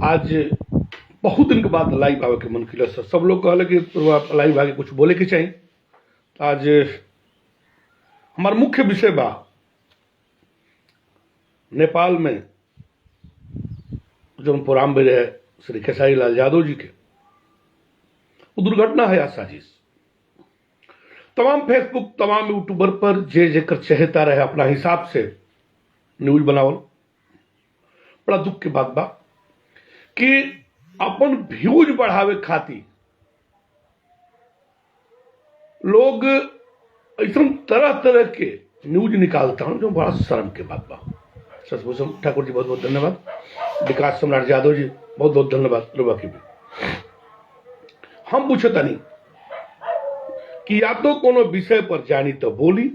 आज बहुत दिन के बाद लाइव आवे के मन किया सर। सब लोग कहले कि लाइव आके कुछ बोले के चाहिए। आज हमार मुख्य विषय बा नेपाल में जो प्रोग्राम में रहे श्री खेसारी लाल यादव जी के, वो दुर्घटना है या साजिश। तमाम फेसबुक तमाम यूट्यूबर पर जे जेकर चहेता रहे अपना हिसाब से न्यूज बनावल। बड़ा दुख की बात बा कि अपन व्यूज बढ़ावे खातिर लोग ऐसा तरह तरह के न्यूज निकालता हूं जो बड़ा शर्म के बात बा। शशभूषण ठाकुर जी बहुत बहुत धन्यवाद। विकास सम्राट यादव जी बहुत बहुत धन्यवाद। रुबा की भी हम पूछता नहीं कि या तो कोनो विषय पर जानी तो बोली,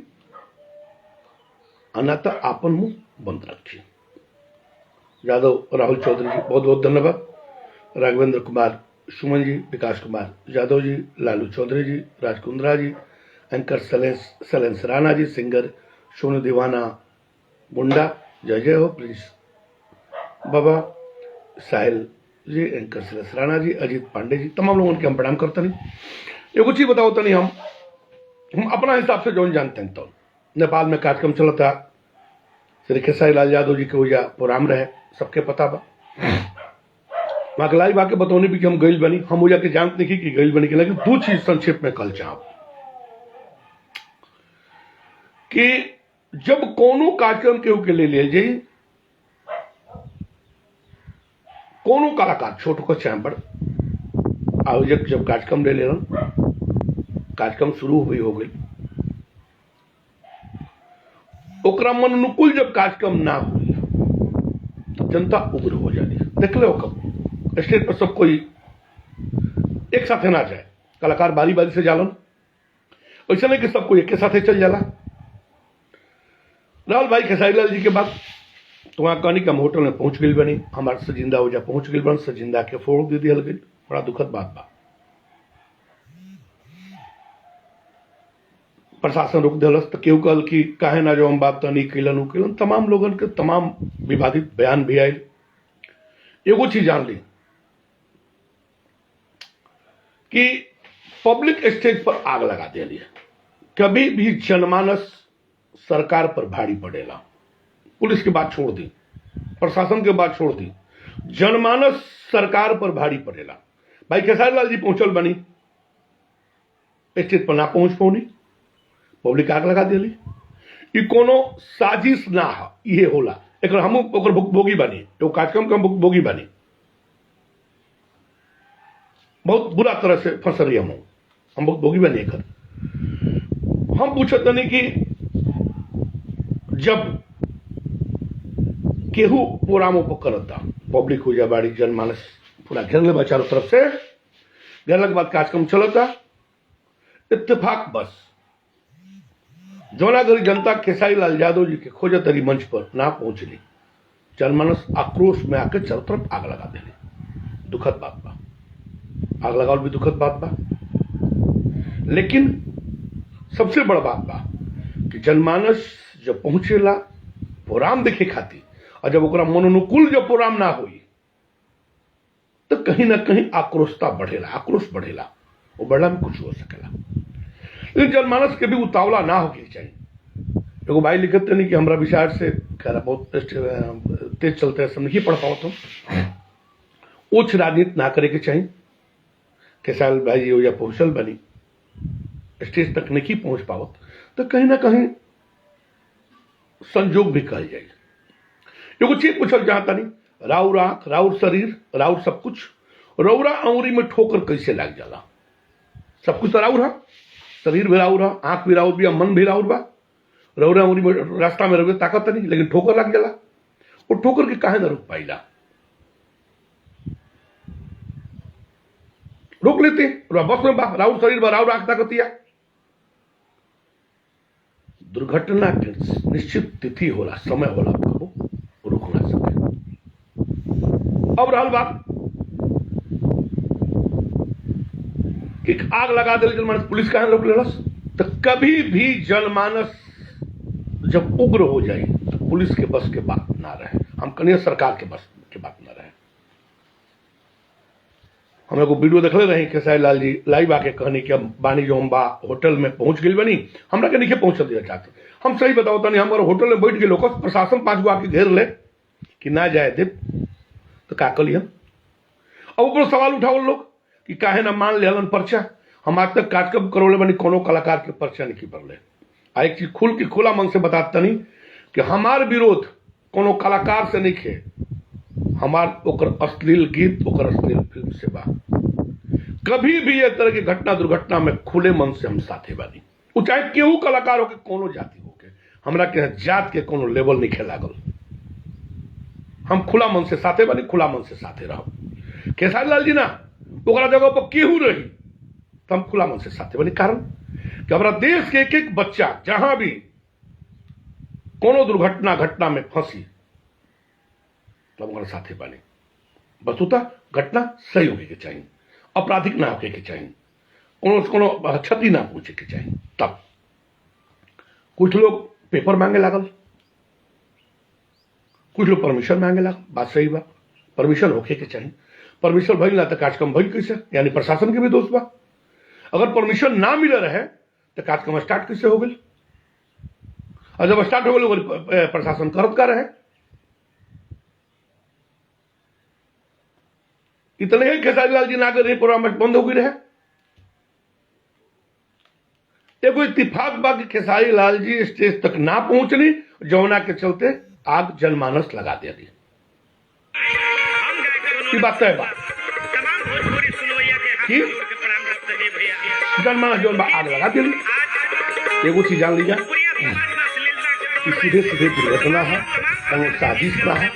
अन्यथा आपन मुंह बंद रखी। यादव राहुल चौधरी जी बहुत बहुत धन्यवाद। राघवेंद्र कुमार सुमन जी, विकास कुमार यादव जी, लालू चौधरी जी, राजकुंद्रा जी, एंकर सलेंस राणा जी, सिंगर सोनू दीवाना गुंडा, जय जय हो प्लीज बाबा, साहिल जी, एंकर सलेंस राणा जी, अजीत पांडे जी, तमाम लोगों के हम प्रणाम करते नहीं। एगो चीज बताओ तनी, हम अपना हिसाब से जो जानते हैं तो नेपाल में कार्यक्रम चलता श्री खेसारी लाल यादव जी के वजह प्रोग्राम रहे, सबके पता बा। वहां के लाइव आके बतौने भी कि हम गईल बनी, हम वजह के जानते नहीं कि गईल बनी के, लेकिन दो चीज संक्षेप में कल चाहब कि जब कोनो कार्यक्रम के ले ले जाई, कोनो कलाकार छोट को चाहे बड़ आयोजक जब कार्यक्रम ले ले, कार्यक्रम शुरू हुई हो गई, ओकरा मन अनुकूल जब कार्यक्रम ना हुई तो जनता उग्र हो जाती। देख लो कब स्टेज पर सब कोई एक साथ ना जाए, कलाकार बारी बारी से जालन, ऐसा नहीं कि सब कोई एक के साथ चल जाला। राहुल भाई खेसारी लाल जी के बाद तो वहां कहनी कि हम होटल में पहुंच गई बनी, हमारे सजिंदा वजह पहुंच गई बन, सजिंदा के फोड़ दे दिया गई। बड़ा दुखद बात बा। प्रशासन रोक दिलस तो केहू कहल कि काहे ना जो हम बात तो नहीं कैलन उ कैलन, तमाम लोगन के तमाम विवादित बयान भी आयल। एगो चीज जान ली कि पब्लिक स्टेज पर आग लगा दिली। कभी भी जनमानस सरकार पर भारी पड़ेला। पुलिस की बात छोड़ दी, प्रशासन की बात छोड़ दी, जनमानस सरकार पर भारी पड़ेला। भाई खेसारी लाल जी पहुंचल बनी, स्टेज पर ना पहुंच पौनी, पब्लिक आग लगा दिली। ई कोनो साजिश ना है, ये होला। एक हम ओकर भुगभोगी बनी, तो कार्यक्रम का भुगभोगी बनी, बहुत बुरा तरह से फंस रही हम बहुत भोगी बने। हम पूछते नहीं कि जब केहू प्रोग्रामों पर करता, पब्लिक हो जा बाड़ी, जनमानस पूरा घेरले बा, चारों तरफ से घेरने के बाद कार्यक्रम चलता। इत्तेफाक बस जौनागरी जनता खेसारी लाल यादव जी के खोजे तरी मंच पर ना पहुंचली, जनमानस आक्रोश में आकर चारों तरफ आग लगा दिली। दुखद बात बा, आग लगाओ भी दुखद बात बा। लेकिन सबसे बड़ बात बा कि जनमानस जब पहुंचेला प्रोग्राम देखे खातिर, और जब ओकरा मनोनुकूल जब प्रोग्राम ना हुई तो कहीं ना कहीं आक्रोशता बढ़ेला, आक्रोश बढ़ेला। वो बढ़ला में कुछ हो सकेला, लेकिन जनमानस के भी उतावला ना होके चाहिए। एगो भाई लिखते नहीं कि हमारा विचार से खैर बहुत तेज चलते हैं, सब नहीं पढ़ पाओ तो उच्च राजनीति ना करे के चाहिए। खेसारी भाई जी या पहुंचल बनी, स्टेज तक नहीं पहुंच पाओ तो कहीं ना कहीं संजोग भी कह जाए। एगो चीज पूछल चाहता नहीं, राउर आंख, राउर शरीर, राउर सब कुछ, रौरा अंगुरी में ठोकर कैसे लग जाला? सब कुछ तो राउर है, शरीर भी राउर है, आंख भी राउर भी, मन भी राउर बा। रौरा अंगुरी में रास्ता में रहे ताकत नहीं, लेकिन ठोकर लग जाला। वो ठोकर के काहे ना रुक पाइला? रोक लेते बस में बा, राउर शरीर बा, राउर आंख ताकतिया। दुर्घटना के निश्चित तिथि होला, समय होला, कबो रुक ना सके। अब रहल बात कि आग लगा दिल जनमानस, पुलिस काहे रोक लेलस? तो कभी भी जनमानस जब उग्र हो जाए तो पुलिस के बस के बात ना रहे, हम कनिया सरकार के बस के बात ना रहे। हम एगो वीडियो देखले रही खेसारी लाल जी लाइव आके कहनी कि हम बानी जो हम बा होटल में पहुंच गई बनी, हमरा के नहीं पहुंच दिया चाहते। हम सही बताओ तनी, हमारे होटल में बैठ गए प्रशासन 5 गो आके घेर ले कि ना जाए दे तो का कलियन। अब ऊपर सवाल उठाओ लोग कि काहे ना मान लेलन पर्चा। हम आज तक कार्यक्रम करौले बनी कोनो कलाकार के पर्चा नहीं पड़ले। आ एक चीज खुल के खुला मन से बताता नहीं कि हमार विरोध कोनो कलाकार से नहीं खे, हमार ओकर अश्लील गीत ओकर अश्लील फिल्म से बा। कभी भी एक तरह की घटना दुर्घटना में खुले मन से हम साथे बानी, वो चाहे केहू कलाकार हो के कोनो जाति हो के, हमरा के जात के कोनो लेवल नहीं खे लागल। हम खुला मन से साथे बानी, खुला मन से साथे रहो। खेसारी लाल जी ना ओकरा जगह पर केहू रही तो हम खुला मन से साथे बानी। कारण कि हमारा देश के एक बच्चा जहां भी कोनो दुर्घटना घटना में फंसी तो हमारे साथे बानी। वस्तुतः घटना सही होके के चाहिए, आपराधिक ना होके के चाहिए, कोनो क्षति ना पहुंचे के चाहिए। तब कुछ लोग पेपर मांगे लागल, कुछ लोग परमिशन मांगे लागल। बात सही बा, परमिशन होके के चाहिए। परमिशन भइल ना तो कार्यक्रम भइल कैसे, यानी प्रशासन के भी दोष बा। अगर परमिशन ना मिले रहे तो कार्यक्रम स्टार्ट कैसे हो गई, और जब स्टार्ट हो गए प्रशासन करत का रहे। इतने ही खेसारी लाल जी ना कर प्रोग्राम बंद हो गई रहे। एगो इत्तेफाक बा कि खेसारी लाल जी स्टेज तक ना पहुंचनी, जौना के चलते आग जनमानस लगा दे दी। बात है बात जनमानस जो आग लगा दी। एगो चीज जान लीजिए, सीधे सीधे दुर्घटना है, साजिश ना है।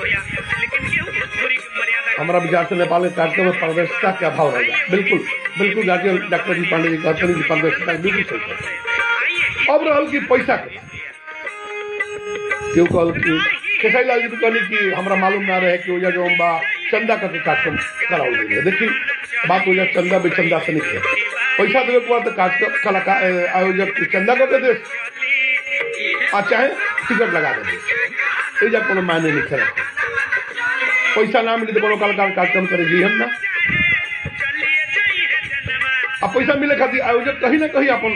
हमारा विचार से नेपाल में कार्यक्रम में पारदर्शिता का अभाव रहेगा। बिल्कुल बिल्कुल जाके डॉक्टर जी पांडे जी कहते हैं कि पारदर्शिता बिल्कुल सही है। अब रहल की पैसा के क्यों कहल कि खेसारी लाल जी भी कहनी कि हमारा मालूम ना रहे कि वजह जो हम बा चंदा करके कार्यक्रम कराओ देंगे। देखिए बात हो जाए चंदा बेचंदा से नहीं है, पैसा देवे के बाद तो कार्यक्रम कलाकार आयोजक चंदा करके दे और चाहे टिकट लगा दे, एजा कोनो मायने नहीं करे। पैसा ना मिले तो कोनो कलाकार कार्यक्रम करेगी हम ना। अब पैसा मिले खातिर आयोजक कहीं ना कहीं अपन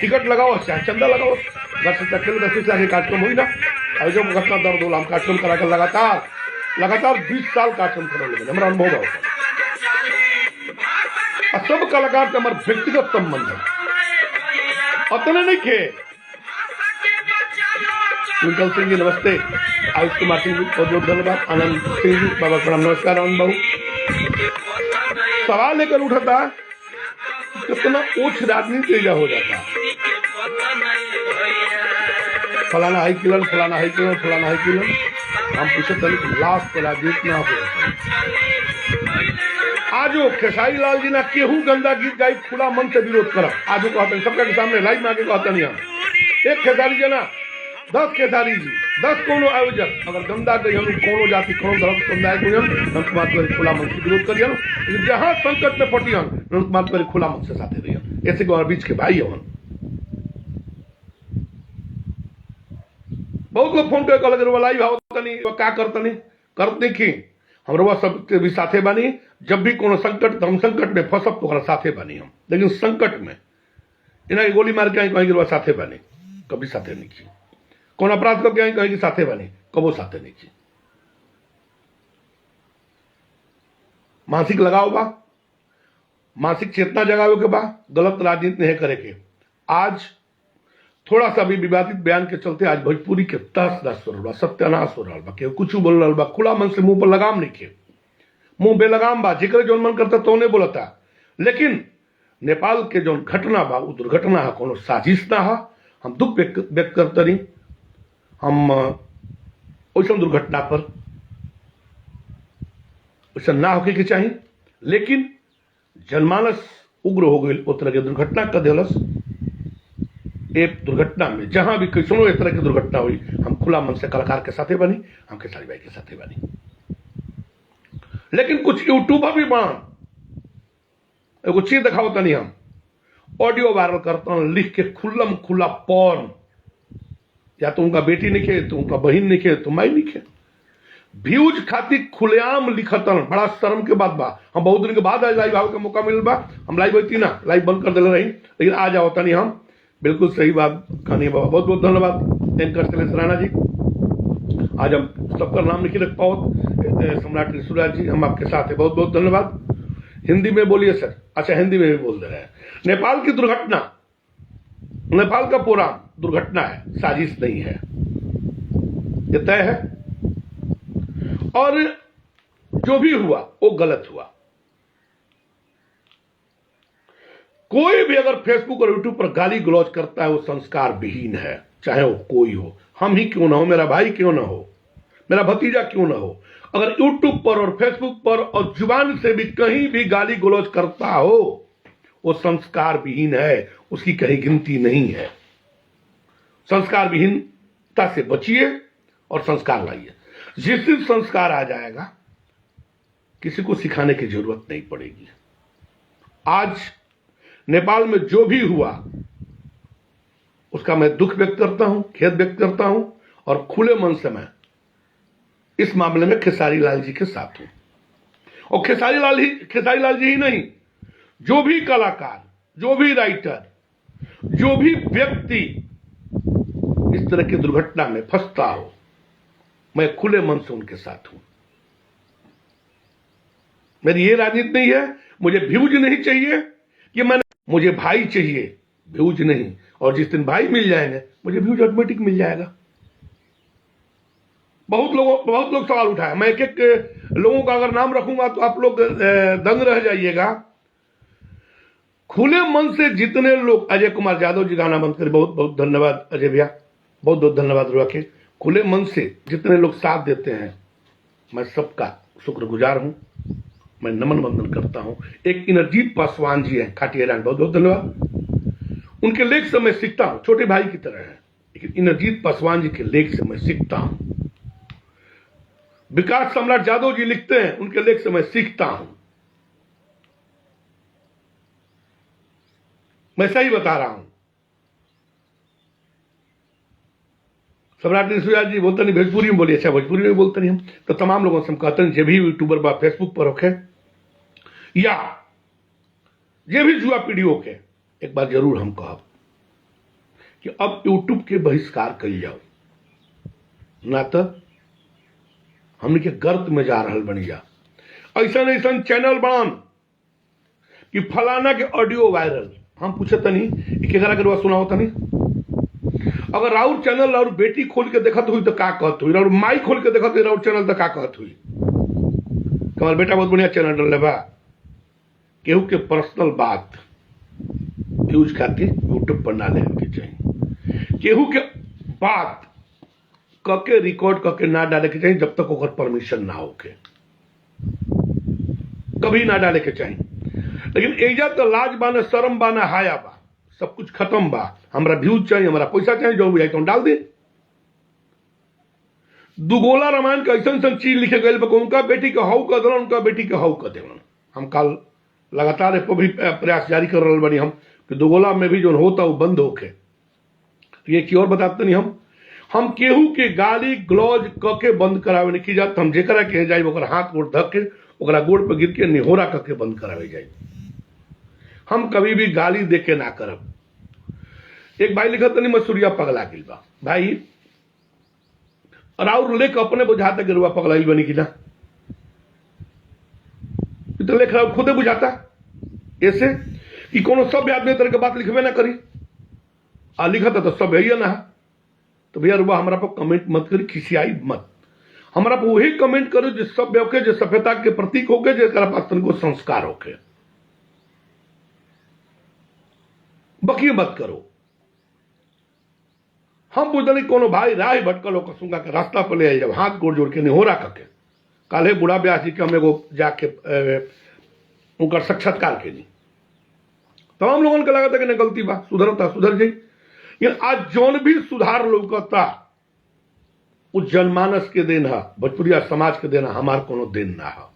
टिकट लगाओ चाहे चंदा लगाओ, घर से खेल 10 लाख कार्यक्रम हुई ना। आयोजक को घटना दर्द होला, हम कार्यक्रम कराकर लगातार 20 साल कार्यक्रम कर हमारा अनुभव है। सब कलाकार से हमारे व्यक्तिगत संबंध है, उतने नहीं खे। ट्विंकल सिंह जी नमस्ते, आयुष कुमार सिंह जी बहुत बहुत धन्यवाद, आनंद सिंह जी बाबा प्रणाम नमस्कार। आनंद बाबू सवाल लेकर उठाता कितना उच्च राजनीति हो जाता, फलाना हाई किलन, फलाना हाई किलन, फलाना हाई किलन। हम पूछे लास्ट को राजनीति ना हो। आजो खेसारी लाल जी ना केहू गंदा गीत गाई खुला मन से विरोध करब। आजो कहते सबका के सामने लाइव में आके कहते नहीं हम एक खेसारी जी ना 10 खेसारी जी 10 कोनो आयोजक अगर गंदा गई हम कोनो जाति कोनो धर्म समुदाय को हम कुमार खुला मन से विरोध करियन। जहां संकट में पटियन कुमार खुला मन से साथे रहियन। ऐसे को बीच के भाई हवन। बहुत लोग फोन कर लगे लाइव आओ तनी का करतनी करत नहीं की हमरो सब भी साथे बानी। जब भी कोनो संकट धर्म संकट में फंसब तो साथे बानी हम, लेकिन संकट में इन्हें की गोली मार के आई कहीं साथे बानी, कभी साथे नहीं की। कौन अपराध करके आई कहीं साथे बानी, कबो साथे नहीं की। मानसिक लगाओ बा, मानसिक चेतना जगावे के बा, गलत राजनीति नहीं करे के। आज थोड़ा सा भी विवादित बयान के चलते आज भोजपुरी के तहस नहस हो रहा, सत्यानाश हो रहा बा। केहू कुछ बोल रहा बा, खुला मन से मुंह पर लगाम नहीं के, मुंह बेलगाम बा, जिक्र जो मन करता तो नहीं बोलता। लेकिन नेपाल के जो घटना बा वो दुर्घटना है, कोनो साजिश ना है। हम दुख व्यक्त करते नहीं, हम वैसा दुर्घटना पर वैसा ना होके के चाहिए। लेकिन जनमानस उग्र हो गई उस तरह की दुर्घटना कर दिलस। एक दुर्घटना में जहां भी कैसनो इस तरह की दुर्घटना हुई, हम खुला मन से कलाकार के साथे बनी, हम खेसारी भाई के साथे बनी। लेकिन कुछ यूट्यूबर भी बाण एगो चीज दिखाओ तनी, हम ऑडियो वायरल करता हूं लिख के खुल्लम खुला पॉर्न, या तो उनका बेटी नहीं खे, तो उनका बहन नहीं खे, तो माई नहीं खे, व्यूज खातिर खुलेआम लिखतन, बड़ा शर्म के बात बा। हम बहुत दिन के बाद आज लाइव आवे का मौका मिल बा। हम लाइव होती ना, लाइव बंद कर दिले रही, लेकिन आज आवता नहीं हम। बिल्कुल सही बात कहनी बाबा, बहुत बहुत धन्यवाद एंकर शैलेश राणा जी। आज हम सबका नाम नहीं रख पाओ, सम्राट ऋषिराज जी हम आपके साथ हैं, बहुत बहुत धन्यवाद। हिंदी में बोलिए सर। अच्छा, हिंदी में भी बोल दे रहे हैं। नेपाल की दुर्घटना, नेपाल का प्रोग्राम दुर्घटना है, साजिश नहीं है, ये तय है। और जो भी हुआ वो गलत हुआ। कोई भी अगर फेसबुक और यूट्यूब पर गाली गलौज करता है वो संस्कार विहीन है, चाहे वो कोई हो, हम ही क्यों ना हो, मेरा भाई क्यों ना हो, मेरा भतीजा क्यों ना हो। अगर यूट्यूब पर और फेसबुक पर और जुबान से भी कहीं भी गाली गलौज करता हो वो संस्कार विहीन है, उसकी कहीं गिनती नहीं है। संस्कार विहीनता से बचिए और संस्कार लाइए। जिस दिन संस्कार आ जाएगा किसी को सिखाने की जरूरत नहीं पड़ेगी। आज नेपाल में जो भी हुआ उसका मैं दुख व्यक्त करता हूं, खेद व्यक्त करता हूं और खुले मन से मैं इस मामले में खेसारी लाल जी के साथ हूं। और खेसारी लाल जी ही नहीं, जो भी कलाकार, जो भी राइटर, जो भी व्यक्ति इस तरह की दुर्घटना में फंसता हो, मैं खुले मन से उनके साथ हूं। मेरी ये राजनीति नहीं है, मुझे व्यूज नहीं चाहिए कि मुझे भाई चाहिए, व्यूज नहीं। और जिस दिन भाई मिल जाएंगे मुझे व्यूज ऑटोमेटिक मिल जाएगा। बहुत लोग सवाल उठाए, मैं एक एक लोगों का अगर नाम रखूंगा तो आप लोग दंग रह जाइएगा। खुले मन से जितने लोग, अजय कुमार यादव जी गाना बंद करे, बहुत बहुत धन्यवाद अजय भैया, बहुत बहुत धन्यवाद रुआ के। खुले मन से जितने लोग साथ देते हैं मैं सबका शुक्रगुजार हूं, मैं नमन वंदन करता हूं। एक इनरजीत पासवान जी हैं खाटिया, बहुत बहुत धन्यवाद। उनके लेख से मैं सीखता हूं, छोटे भाई की तरह है, लेकिन इनरजीत पासवान जी के लेख से मैं सीखता हूं। विकास सम्राट यादव जी लिखते हैं, उनके लेख से मैं सीखता हूं। मैं सही बता रहा हूं। सम्राट ऋषिराज जी बोलते नहीं, भोजपुरी में बोलिए। अच्छा, भोजपुरी में बोलते नहीं हम तो तमाम लोगों से हम कहते हैं, जे भी यूट्यूबर बा फेसबुक पर रखे या जे भी जुआ पीढ़ी होके, एक बार जरूर हम कहब कि अब यूट्यूब के बहिष्कार कर जाओ, ना तो हमने के गर्त में जा रहा बनी जा। ऐसा ऐसा चैनल बनान कि फलाना के ऑडियो वायरल, हम पूछे तनी केकरा के सुना होता नहीं। अगर राउर चैनल और बेटी खोल के देखत हुई तो का कहत हुई, और माई खोल के देखत हुई राउर चैनल तो का कहत हुई। हमारा बेटा बहुत बढ़िया चैनल डाले बा, केहू के पर्सनल बात यूज खातिर यूट्यूब पर ना लेने के चाहिए। केहू के बात कके रिकॉर्ड करके ना डाले के चाहिए जब तक ओकर परमिशन ना होके, कभी ना डाले के चाहिए। लेकिन एजा तो लाज बाना, शर्म बाना, हाया बा, सब कुछ खत्म बा। हमरा व्यूज चाहिए, हमारा पैसा चाहिए, जो भी आई तो डाल दे। दुगोला रामायण का ऐसा चीज लिखे गए, उनका बेटी के हाउ कर देना, उनका बेटी के हाउ कर देना। हम कल लगातार एक भी प्रयास जारी कर रहे बनी हम कि दुगोला में भी जो होता वो बंद होके। ये की और बताते नहीं, हम केहू के गाली ग्लौज कके बंद करावे नहीं की जात। हम जेकरा के जाए ओकरा हाथ गोड़ धक के ओकरा गोड़ पर गिर के निहोरा करके बंद करावे जाए। हम कभी भी गाली दे के ना करब। एक भाई लिखत नहीं, मसूरिया पगला गिल बा। भाई और लेख अपने बुझाता गिरुआ पगलाइल बनी कि ना, तो लेख खुदे बुझाता ऐसे कि कोनो सब आदमी तरह के बात लिखबे ना करी, आ लिखत तो सब है ना। तो भैया रुआ हमारा पर कमेंट मत करी, खिसियाई मत। हमारा पर वही कमेंट करो जो सभ्य होके, जो सभ्यता के प्रतीक होके, जो पास तनको संस्कार होके। बकी मत करो। हम बुझली कोनो भाई राह भटकल हो कसुंगा के रास्ता पर ले आई, जब हाथ गोड़ जोड़ के निहोरा करके काले बुढ़ा ब्यास जी के हम एगो जाके उनका साक्षात्कार के ली। तमाम लोगों को लगा था कि गलती बा, सुधरता सुधर जाई। लेकिन आज जौन भी सुधार लौकता उस जनमानस के देन है, भोजपुरिया समाज के देन है, हमार कोनो देन ना है।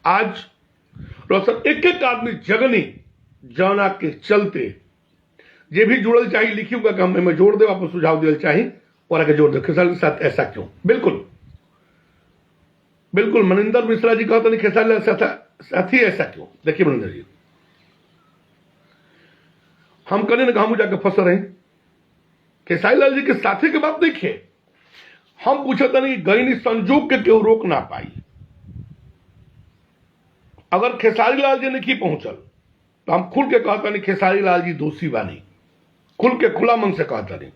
आज एक एक आदमी जगनी जौना के चलते जे भी जुड़ल चाहिए लिखिएगा कि हम में जोड़ दे, आपको सुझाव दिल चाहिए और आगे जोड़ दे। खेसारी के साथ ऐसा क्यों? बिल्कुल बिल्कुल मनिंदर मिश्रा जी कहते नहीं खेसारी लाल साथी ऐसा क्यों? देखिए मनिंदर जी, हम कने न हम जाके फंस रहे हैं। खेसारी लाल जी के साथी की बात देखिए, हम पूछे नहीं गई नहीं संजोग के क्यों रोक ना पाई। अगर खेसारी लाल जी नहीं पहुंचल तो हम खुल के कहता नहीं खेसारी लाल जी दोषी बानी, खुल के खुला मन से कहता नहीं।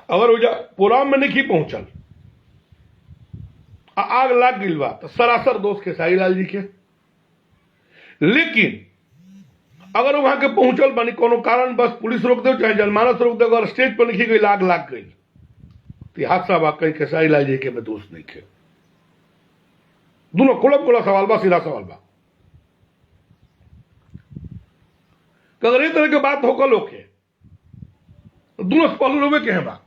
अगर वो प्रोग्राम में नहीं पहुंचल आग लाग गई बा तो सरासर दोष खेसारी लाल जी के। लेकिन अगर वहां के पहुंचल बानी कोनो कारण बस पुलिस रोक दे चाहे जनमानस रोक दे, अगर स्टेज पर लिखी गई आग लाग गई तो हादसा बा, कहीं खेसारी लाल जी के में दोष नहीं खे। दोनों खुला सवाल बा, सीधा सवाल बा। अगर इस तरह की बात होकर होके तो दोनों पहलू रोवे के हैं बा।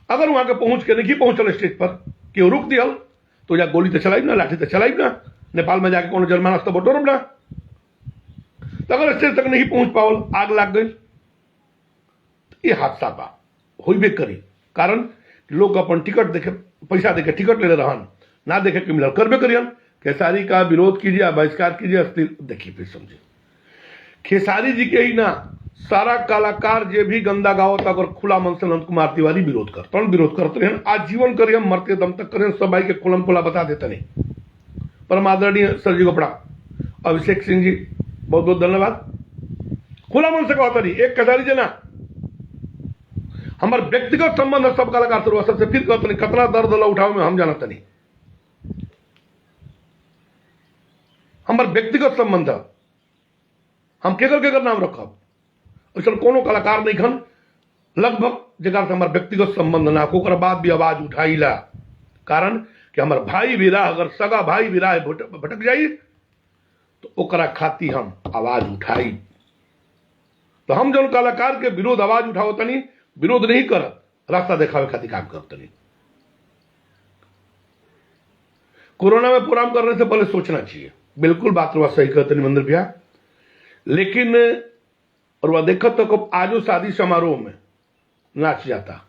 अगर वहां के पहुंच के नहीं पहुंचल स्टेज पर क्यों रुक दिया तो या गोली तो चलाई ना, लाठी तो चलाई ना, नेपाल में जाके कोनो जनमानस तो बटोरब ना। तो अगर स्टेज तक नहीं पहुंच पावल आग लाग गई तो ये हादसा बा होइबे करी। कारण लोग अपन टिकट देखे, पैसा देके टिकट ले रहन, ना देखे कि मिलल करबे करियन। खेसारी का विरोध कीजिए, बहिष्कार कीजिए, अस्थिर देखिए फिर समझे। खेसारी जी के ही ना सारा कलाकार जे भी गंदा गावत अगर खुला मन से नंद कुमार तिवारी विरोध करते हैं, आजीवन करिए, हम मरते दम तक करें, सब भाई के खुलम खुला बता देते नहीं। परम आदरणीय सर जी गोपड़ा, अभिषेक सिंह जी बहुत बहुत धन्यवाद। खुला मन से कहता नहीं एक खेसारी जी ना हमारे व्यक्तिगत संबंध है सब कलाकार से, सबसे फिर कहते नहीं कतना दर्द ला उठाओ में हम जानते नहीं। हमारे व्यक्तिगत संबंध है, हम केकर नाम रखब ऐसा कोनो कलाकार नहीं खन लगभग जगह से हमारे व्यक्तिगत संबंध ना ओकर बाद भी आवाज उठाईला। कारण कि हमारे भाई भी रहा, अगर सगा भाई भी रहा भटक जाई तो ओकरा खाती हम आवाज उठाई। तो हम जो कलाकार के विरोध आवाज उठाओ तनी विरोध नहीं करत, रास्ता दिखावे खातिर काम करते नहीं। कोरोना में प्रोग्राम करने से पहले सोचना चाहिए। बिल्कुल बात रुआ सही कहते नहीं मंदिर भैया। लेकिन और वह देखत तो आजो शादी समारोह में नाच जाता,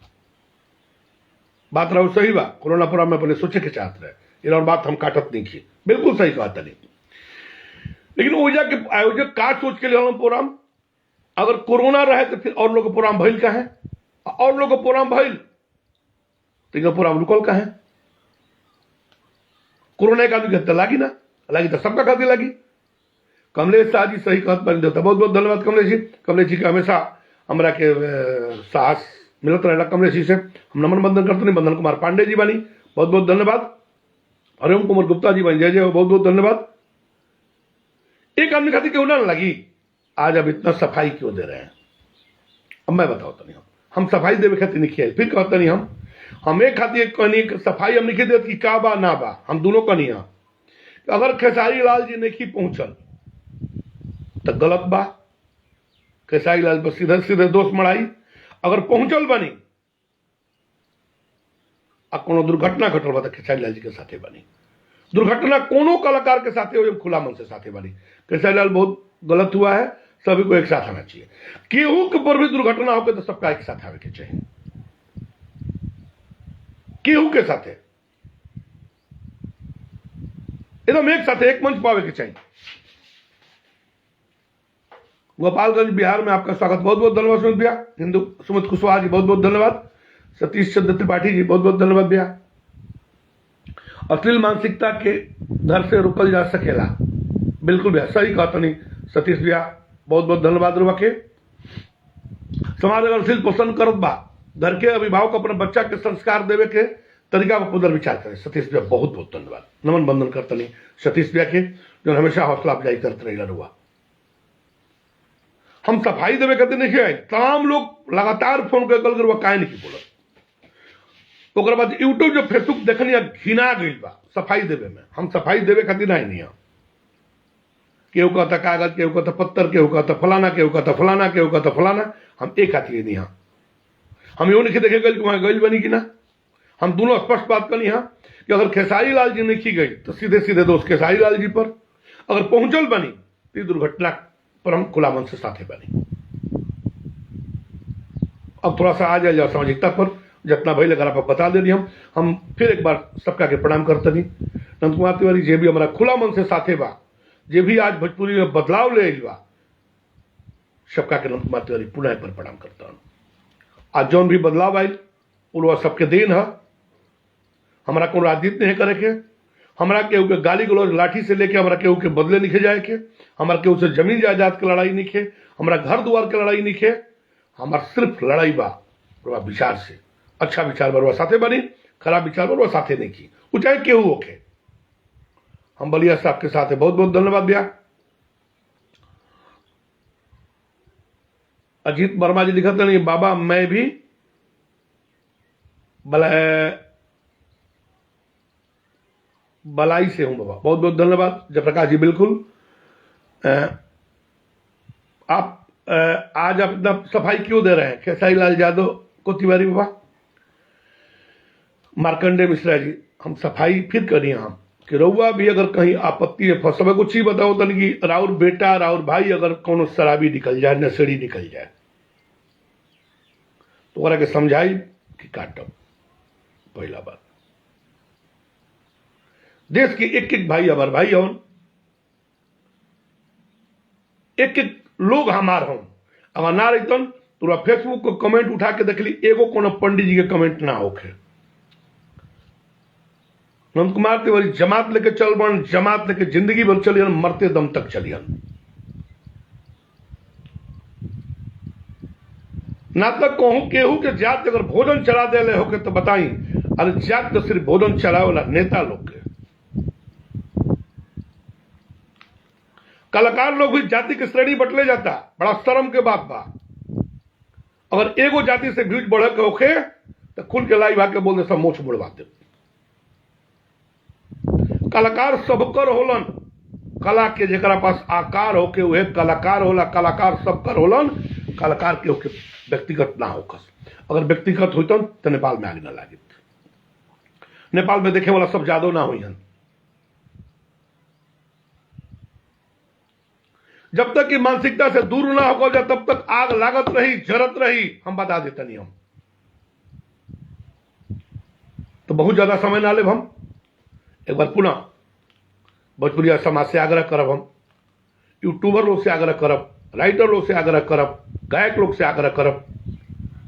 बात रहो सही बा। कोरोना प्रोग्राम में पहले सोचे के चाहते रहे, ये और बात हम काटत नहीं की, बिल्कुल सही कहता नहीं। लेकिन ऊर्जा के आयोजक का सोच के लिए प्रोग्राम, अगर कोरोना रहे तो फिर और लोग प्रोग्राम भइल का है, और लोग प्रोग्राम भइल तो प्रोग्राम रुकल का है। कोरोना एक आदमी कहते लगी ना लगी तो सबका खाती लगी। कमलेश शाह जी सही कहत बन देता, बहुत बहुत धन्यवाद कमलेश जी के हमेशा हमरा के साहस मिलत रहेला। कमलेश जी से हम नमन बंदन करते नहीं। बंदन कुमार पांडे जी बानी, बहुत बहुत धन्यवाद। हरिओम कुमार गुप्ता जी बनी, जय जय, बहुत बहुत धन्यवाद। एक आदमी खाती क्यों ना लगी, आज अब इतना सफाई क्यों दे रहे हैं? अब मैं बताओ तो नहीं, हम सफाई देवे खातिर नहीं किया, फिर कहते नहीं हम एक खातिर कहनी सफाई हम नहीं देते कि का बा ना बा, हम दोनों कहनी। अगर खेसारी लाल जी नहीं पहुंचल तो गलत बा, खेसारी लाल पर सीधे सीधे दोष मड़ाई। अगर पहुंचल बनी आ कोनो दुर्घटना घटल बा तो खेसारी लाल जी के साथे बनी। दुर्घटना कोनो कलाकार के साथे हो, खुला मन से साथे बनी। खेसारी लाल बहुत गलत हुआ है, सभी को एक साथ आना चाहिए। केहू के पर भी दुर्घटना होकर तो सबका एक साथ आवे के चाहिए, केहू के साथे एकदम एक साथ एक मंच पावे के चाहिए। गोपालगंज बिहार में आपका स्वागत, बहुत बहुत धन्यवाद सुमित भैया। हिंदू सुमित कुशवाहा जी बहुत बहुत धन्यवाद। सतीश चंद्र त्रिपाठी जी बहुत बहुत धन्यवाद भैया। अश्लील मानसिकता के घर से रुकल जा सकेला, बिल्कुल भैया सही कहता नहीं सतीश भैया, बहुत बहुत धन्यवाद। रुआ के समाज अगर अश्लील पसंद करत बा, घर के अभिभावक अपने बच्चा के संस्कार देवे के तरीका पर पुनर्विचार करें। सतीश भैया बहुत बहुत धन्यवाद, नमन बंदन करता नहीं सतीश भैया के, जो हमेशा हौसला अफजाई करते रही रुआ। हम सफाई देवे करते नहीं आए, तमाम लोग लगातार फोन कर कल रुआ काहे नहीं बोलत। ओकर बाद यूट्यूब जो फेसबुक देखनी घिना गई बा सफाई देवे में, हम सफाई देवे खातिर नहीं। केहू कहता कागज, केहू कहता पत्थर, केहू कहता फलाना, केहू कहता फलाना, केहू कहता फलाना, हम एक खातिर नहीं। हम यूं नहीं देखे गल कि वहां गई बनी कि ना, हम दोनों स्पष्ट बात करनी कि अगर खेसारी लाल जी नहीं गई तो सीधे सीधे दोष खेसारी लाल जी पर। अगर पहुंचल बनी तो दुर्घटना पर हम खुला मन से साथे बनी। अब थोड़ा सा आ जाए सामाजिकता पर, जितना भइल अगर आप बता देनी हम फिर एक बार सबका के प्रणाम करतनी। नंद कुमार तिवारी जे भी हमारा खुला मन से साथे बा, जे भी आज भोजपुरी में बदलाव ले आइल बा, सबका के नंद कुमार तिवारी पुनः एक बार प्रणाम करता हूँ। आज जौन भी बदलाव आयल वो सबके देन है। हमारा को राजनीति नहीं करे के, हमारा केहू के गाली गलौज लाठी से लेके हमारा केहू के बदले निखे जाए के, हमारा केहू से जमीन जायदाद के लड़ाई निखे, हमारा घर द्वार के लड़ाई निखे, हमारा सिर्फ लड़ाई बा विचार से। अच्छा विचार बरवा साथे बनी, खराब विचार बरवा साथे नहीं की, वो चाहे केहू होके। हम बलिया साहब के साथ बहुत बहुत धन्यवाद दिया। अजीत वर्मा जी लिखते नहीं, बाबा मैं भी बलाई से हूं बाबा, बहुत बहुत धन्यवाद। जयप्रकाश जी बिल्कुल। आप आज आप इतना सफाई क्यों दे रहे हैं खेसारी लाल यादव को तिवारी बाबा? मार्कंडे मिश्रा जी, हम सफाई फिर करिए हम कि रउआ भी अगर कहीं आपत्ति है फंसबे कुछ ही बताओ तन कि राउर बेटा राउर भाई अगर कोनो शराबी निकल जाए, नशेड़ी निकल जाए, तो ओकरा के समझाई कि काटब। पहला बात, देश के एक एक भाई हमार भाई हों, एक एक लोग हमार हों। अगर ना रहतन तो फेसबुक को कमेंट उठा के देख ली, एगो कोनो पंडित जी के कमेंट ना होके। नंद कुमार तिवारी जमात लेके चल बन, जमात लेके जिंदगी भर चलियन, मरते दम तक चलियन। ना तक कहूं केहू के जात अगर भोजन चला दे होके तो बताई, अरे जात तो सिर्फ भोजन चलावे वाला नेता लोग के। कलाकार लोग भी जाति की श्रेणी बटले जाता, बड़ा शर्म के बात बा। अगर एगो जाति से व्यूज बढ़ के होखे तो खुल के लाई भाग के बोल दे सब मोछ बुड़वा दे। कलाकार सबकर होलन, कला के जेकरा पास आकार होके वह कलाकार होला। कलाकार सबकर होलन, कलाकार के होके व्यक्तिगत ना होकस। अगर व्यक्तिगत होतन तो नेपाल में आगे ना लागित। नेपाल में देखे वाला सब जादव ना होइहन। जब तक कि मानसिकता से दूर ना हो जाए तब तक आग लागत रही, जरत रही। हम बता देते नहीं, हम तो बहुत ज्यादा समय ना ले। हम एक बार पुनः भोजपुरिया समाज से आग्रह करब, हम यूट्यूबर लोग से आग्रह करब, राइटर लोग से आग्रह करब, गायक लोग से आग्रह करब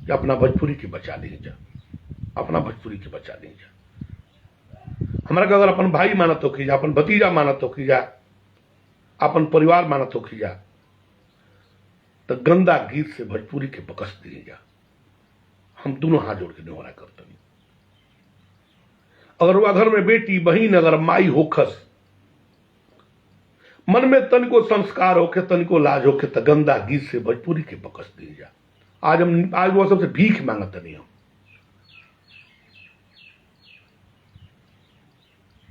कि अपना भोजपुरी की बचा लीजिए, अपना भोजपुरी की बचा लीजिए। हमारा का अगर अपन भाई मानत हो खींचा, अपन भतीजा मानत हो खींचा, अपन परिवार मानत हो खींचा, तो गंदा गीत से भोजपुरी के बकस दीजिए। हम दोनों हाथ जोड़ के निहोरा करते हैं। अगर वह घर में बेटी बहन अगर माई होखस, मन में तनिको संस्कार होके, तनिको लाज होके, तो गंदा गीत से भोजपुरी के बकस दीजिए। आज वो सबसे भीख मांगत नहीं। हम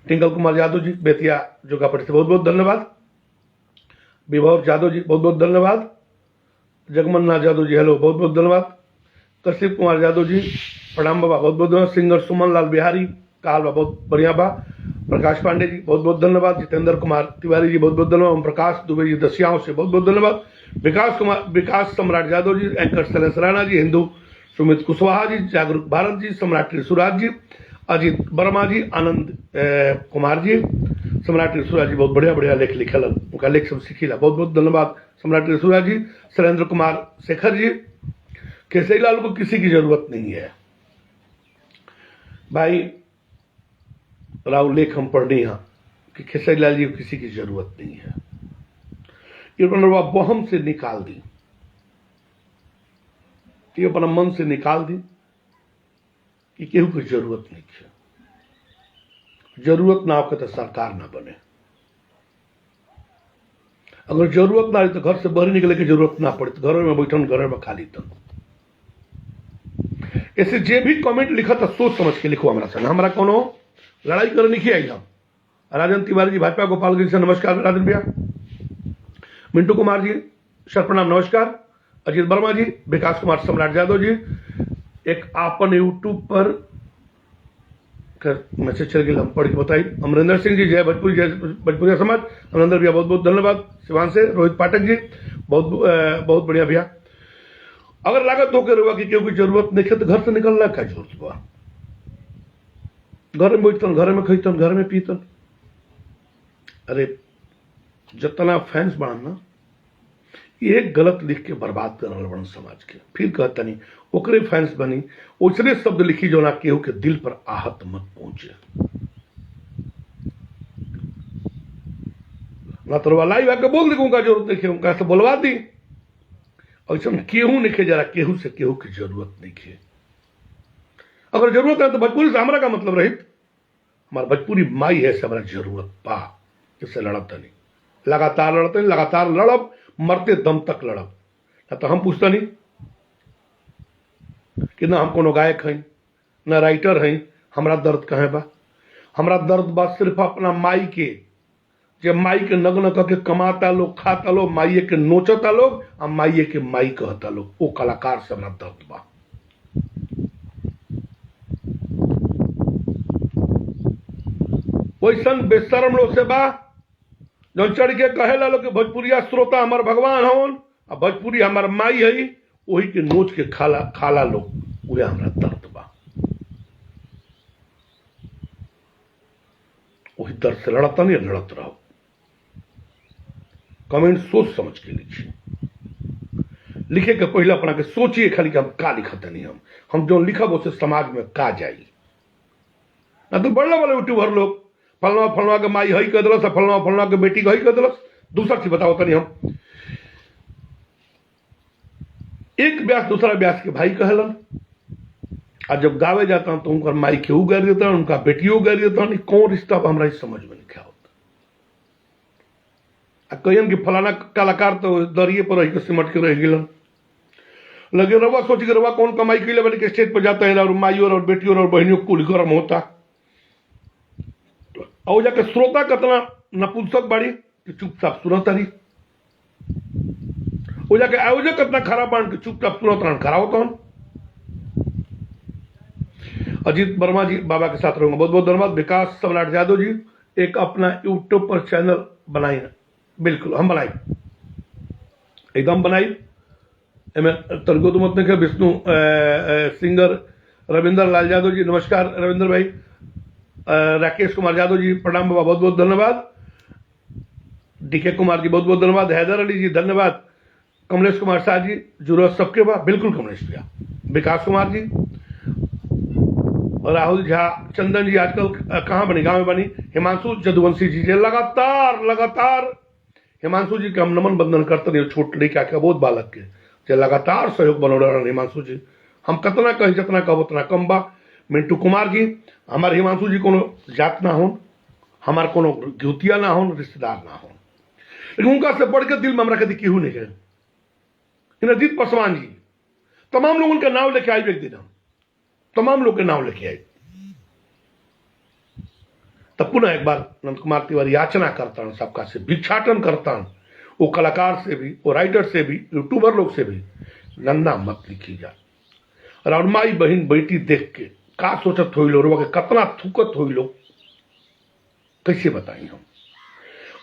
टिंकल कुमार यादव जी बेतिया जोगापट से बहुत बहुत धन्यवाद। विभव यादव जी बहुत बहुत धन्यवाद। जगमन नाथ यादव जी हेलो बहुत बहुत धन्यवाद। कश्यप कुमार यादव जी प्रणाम बाबा बहुत बहुत धन्यवाद। सिंगर सुमन लाल बिहारी काल बा बहुत बढ़िया बा। प्रकाश पांडे जी बहुत बहुत धन्यवाद। जितेंद्र कुमार तिवारी जी बहुत बहुत धन्यवाद। ओम प्रकाश दुबे जी दसियाओं से बहुत बहुत धन्यवाद। विकास सम्राट यादव जी, एंकर शैलेश राणा जी, हिंदू सुमित कुशवाहा जी, जागरूक भारत जी, सम्राट ऋषुराज जी, अजीत वर्मा जी, आनंद कुमार जी, सम्राट ऋषुराज जी बहुत बढ़िया बढ़िया लेख लिखल, उनका लेख सब सीखीला बहुत बहुत धन्यवाद सम्राट ऋषुराज जी। शैलेंद्र कुमार शेखर जी, केसरी लाल को किसी की जरूरत नहीं है भाई। राव लेख हम पढ़ने हैं कि केसरी लाल जी को किसी की जरूरत नहीं है। ये बहम से निकाल दी, ये अपना मन से निकाल दी कि केहू की जरूरत नहीं है। जरूरत ना हो तो सरकार ना बने। अगर जरूरत ना रही तो घर से बाहर निकले की जरूरत ना पड़े, तो घर में बैठन, घर में खाली तन। ऐसे जे भी कमेंट लिखा था सोच समझ के लिखो। हमारा संग हमारा कोनो लड़ाई करने की आई। हम राजन तिवारी जी भाजपा गोपालगंज से नमस्कार। राजन भैया, मिंटू कुमार जी सर प्रणाम नमस्कार। अजीत वर्मा जी, विकास कुमार सम्राट यादव जी, एक आपन यूट्यूब पर मैसेज चल गया, हम पढ़ के बताई। अमरिंदर सिंह जी जय भोजपुरी, जय भोजपुरिया समाज। अमरिंदर भैया बहुत बहुत धन्यवाद। शिवान से रोहित पाठक जी बहुत बहुत बढ़िया भैया। अगर लागत होकर रहुआ कि केहू की जरूरत नहीं है तो घर से निकलना क्या जरूरत बा? घर में बैठतन, घर में खैतन, घर में पीतन। अरे जितना फैंस बढ़ा ना, एक गलत लिख के बर्बाद कर रहा बड़न समाज के। फिर कहता नहीं ओकरे फैंस बनी, ओसरे शब्द लिखी जो ना केहू के दिल पर आहत मत पहुंचे। ना तो लाइव आके बोल दी उनका जरूरत नहीं है, उनका से बोलवा दी। ऐसा केहू नहीं जरा केहू से केहू की जरूरत नहीं है। अगर जरूरत है तो भोजपुरी से हमारा का मतलब रही, हमारा भोजपुरी माई है से हमारा जरूरत पा, इससे लड़ता नहीं, लगातार लड़ते नहीं, लगातार लड़ब, मरते दम तक लड़ब। ना तो हम पूछता नहीं कि ना हम कोनो गायक हैं ना राइटर हैं, हमारा दर्द कहाँ बा? हमारा दर्द बा सिर्फ अपना माई के, जब माई के नग्न करके कमाता लोग, खाता लोग, माइये के नोचता लोग, और माइये के माई कहता लोग, वो कलाकार से हमारा दर्द बा। वैसन बेशरम लोग से बा जो चढ़ के कहेला लोग कि भोजपुरिया श्रोता हमार भगवान हवन और भोजपुरी हमार माई है, वही के नोच के खाला लोग, वह हमारा दर्द बा। वही दर्द से लड़ता नहीं, लड़त रहो। कमेंट सोच समझ के लिखिए, लिखे के पहले अपना के सोचिए खाली कि हम का लिखते नहीं, हम जो लिखब उसे समाज में का जाई। ना तो बड़े बड़े यूट्यूबर लोग फलना फलना के माई हई कह दिलस, फलना फलना के बेटी हई कह दिलस। दूसरा चीज बताओ तनी, हम एक व्यास दूसरा व्यास के भाई कहलन, और जब गावे जाता हूं तो उनका माई केहू गाड़ी देता है, उनका बेटियों गाड़ी देता है। कौन रिश्ता हमारा समझ में नहीं क्या होता। कहन कि फलाना कलाकार तो दरिये पर रह सिमट के रह गिलन, लगे रवा सोच के रवा कौन कमाई के लिए बने के स्टेज पर जाता है और माइयों और बेटियों और बहनियों कुल गर्म होता। और जाके श्रोता कतना नपुंसक बाड़ी कि चुपचाप सुनत रही, वो जाके आयोजक कतना खराब बाण कि चुपचाप सुनत रहन, खरा होता हूं। अजीत वर्मा जी बाबा के साथ रहूंगा, बहुत बहुत धन्यवाद। विकास सम्राट यादव जी एक अपना यूट्यूब पर चैनल बनाई है, बिल्कुल हम बनाई, एकदम बनाई। तेलुगु तो मत नहीं, विष्णु सिंगर रविंदर लाल यादव जी नमस्कार रविंदर भाई। राकेश कुमार यादव जी प्रणाम बाबा, बहुत बहुत धन्यवाद। डीके कुमार जी बहुत बहुत धन्यवाद। हैदर अली जी धन्यवाद। कमलेश कुमार शाह जी जरूरत सबके बा, बिल्कुल कमलेश भैया। विकास कुमार जी, राहुल झा, चंदन जी आजकल कहाँ बनी, गांव में बनी। हिमांशु जदुवंशी जी लगातार हिमांशु जी के हम नमन बंधन करते नहीं, छोट लड़का के बहुत बालक के जे लगातार सहयोग बनौले हिमांशु जी। हम कतना कहीं जितना कहो उतना कम बा। मिंटू कुमार जी, हमारे हिमांशु जी कोनो जात ना हो, हमार कोनो घुतिया ना हो, रिश्तेदार ना हो, लेकिन उनका से बढ़ के दिल में हमरा कभी केहू नहीं है। अजीत पासवान जी, तमाम लोग उनका नाम लेके आए, एक दिन हम तमाम लोग के नाम लेके आए। तब पुनः एक बार नंद कुमार तिवारी याचना करता हूं सबका से, भिक्षाटन करता हूं, वो कलाकार से भी, वो राइटर से भी, यूट्यूबर लोग से भी, नन्ना मत लिखी जा। और माई बहन बेटी देख के का सोचत हो लो, कतना थूकत हो लो, कैसे बताई हम।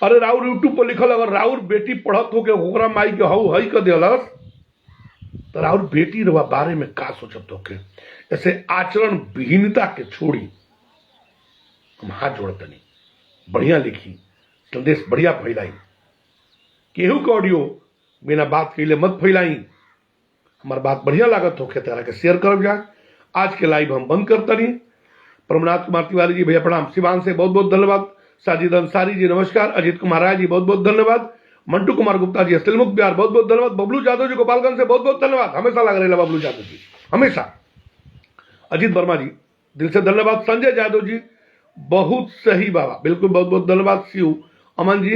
अरे राउर यूट्यूब पर लिखल, अगर राउर बेटी पढ़त हो के ओकरा माई के हऊ हई कर दिलस, तो राउर बेटी रवा बारे में का सोचत हो के। ऐसे आचरण विहीनता के छोड़ी, हम हाथ जोड़ते नहीं, बढ़िया लिखी, संदेश बढ़िया फैलाई, केहू के ऑडियो बिना बात के लिए मत फैलाई। हमार बात बढ़िया लागत हो के तरह के शेयर कर जाए। आज के लाइव हम बंद करते नहीं। प्रमनाथ कुमार तिवारी जी भैया प्रणाम, सिवान से बहुत बहुत धन्यवाद। साजिद अंसारी जी नमस्कार। अजीत कुमार राय जी बहुत बहुत धन्यवाद। मंटू कुमार गुप्ता जी अस्तिलमुख बिहार बहुत बहुत धन्यवाद। बबलू यादव जी गोपालगंज से बहुत बहुत धन्यवाद, हमेशा लग रहे बबलू यादव जी हमेशा। अजीत वर्मा जी दिल से धन्यवाद। संजय यादव जी बहुत सही बाबा, बिल्कुल बहुत बहुत धन्यवाद। शिव अमन जी,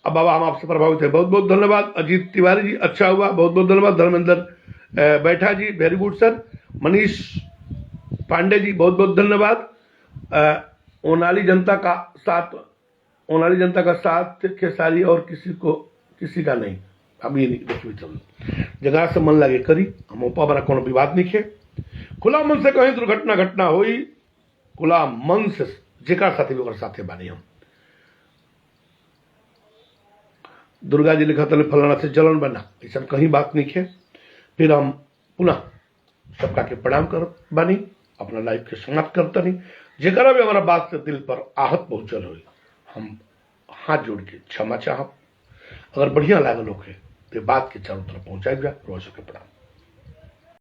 अब बाबा हम आपसे प्रभावित है, बहुत बहुत धन्यवाद। अजीत तिवारी जी अच्छा हुआ, बहुत बहुत धन्यवाद। धर्मेंद्र बैठा जी वेरी गुड सर। मनीष पांडे जी बहुत बहुत धन्यवाद। ओनाली जनता का साथ खेसारी और किसी का नहीं, हम ये नहीं देखिए, जगह से मन लगे करी, हम ऊपर बड़ा कोनो विवाद नहीं खे। खुला मन से कहीं दुर्घटना घटना हुई, खुला मन से जेका साथी भी साथे बानी हम। दुर्गा जी लिखा तले फलाना से जलन बना, ऐसा कहीं बात नहीं खे। फिर हम पुनः सबका के प्रणाम कर बानी, अपना लाइफ के समाप्त करता नहीं। जरा भी हमारा बात से दिल पर आहत पहुंचल हो, हम हाथ जोड़ के क्षमा चाहब। अगर बढ़िया लागल होके तो बात के चारों तरफ पहुंचाई जा। रोज के प्रणाम।